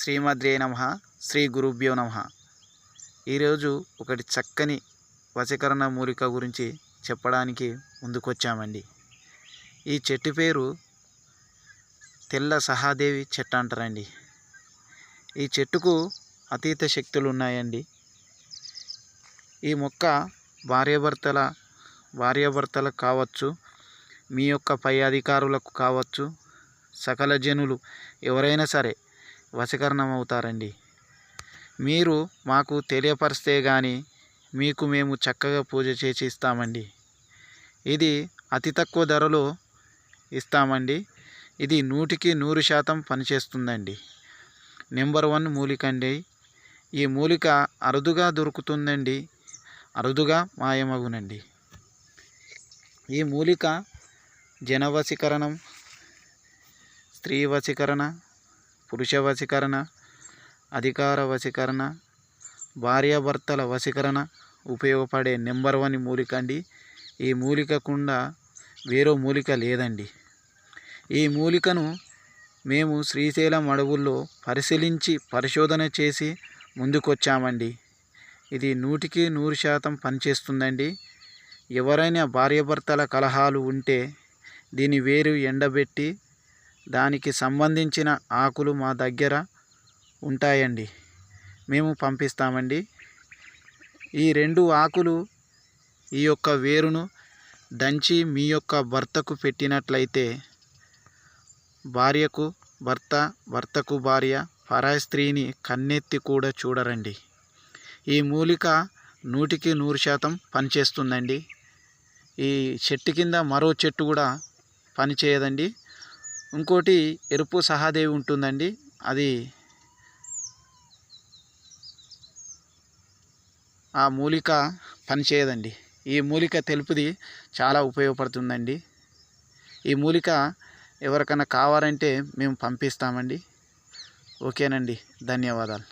శ్రీమాత్రే నమః. శ్రీ గురుభ్యో నమః. ఈరోజు ఒకటి చక్కని వశీకరణ మూలిక గురించి చెప్పడానికి ముందుకొచ్చామండి. ఈ చెట్టు పేరు తెల్ల సహాదేవి చెట్టు అంటారండి. ఈ చెట్టుకు అతీత శక్తులు ఉన్నాయండి. ఈ మొక్క భార్యాభర్తలకు కావచ్చు, మీ యొక్క పై అధికారులకు కావచ్చు, సకల జనులు ఎవరైనా సరే వశీకరణం అవుతారండి. మీరు మాకు తెలియపరిస్తే కానీ మేము చక్కగా పూజ చేసి ఇస్తామండి. ఇది అతి తక్కువ ధరలో ఇస్తామండి. ఇది 100% పనిచేస్తుందండి. నెంబర్ 1 మూలిక అండి. ఈ మూలిక అరుదుగా దొరుకుతుందండి, అరుదుగా మాయమగునండి. ఈ మూలిక జన వశీకరణం, స్త్రీ వశీకరణ, పురుష వశీకరణ, అధికార వశీకరణ, భార్యాభర్తల వశీకరణ ఉపయోగపడే నెంబర్ 1 మూలిక అండి. ఈ మూలిక కుండా వేరే మూలిక లేదండి. ఈ మూలికను మేము శ్రీశైలం అడవుల్లో పరిశోధన చేసి ముందుకొచ్చామండి. ఇది 100% పనిచేస్తుందండి. ఎవరైనా భార్యాభర్తల కలహాలు ఉంటే దీని వేరు ఎండబెట్టి దానికి సంబంధించిన ఆకులు మా దగ్గర ఉంటాయండి, మేము పంపిస్తామండి. ఈ 2 ఆకులు ఈ యొక్క వేరును దంచి మీ యొక్క భర్తకు పెట్టినట్లయితే భార్యకు భర్త, భర్తకు భార్య, పరాయి స్త్రీని కన్నెత్తి కూడా చూడరండి. ఈ మూలిక 100% పనిచేస్తుందండి. ఈ చెట్టు కింద మరో చెట్టు కూడా పనిచేయదండి. ఇంకోటి ఎరుపు సహాదేవి ఉంటుందండి, అది ఆ మూలిక పనిచేయదండి. ఈ మూలిక తెలుపుది చాలా ఉపయోగపడుతుందండి. ఈ మూలిక ఎవరికైనా కావాలంటే మేము పంపిస్తామండి. ఓకేనండి, ధన్యవాదాలు.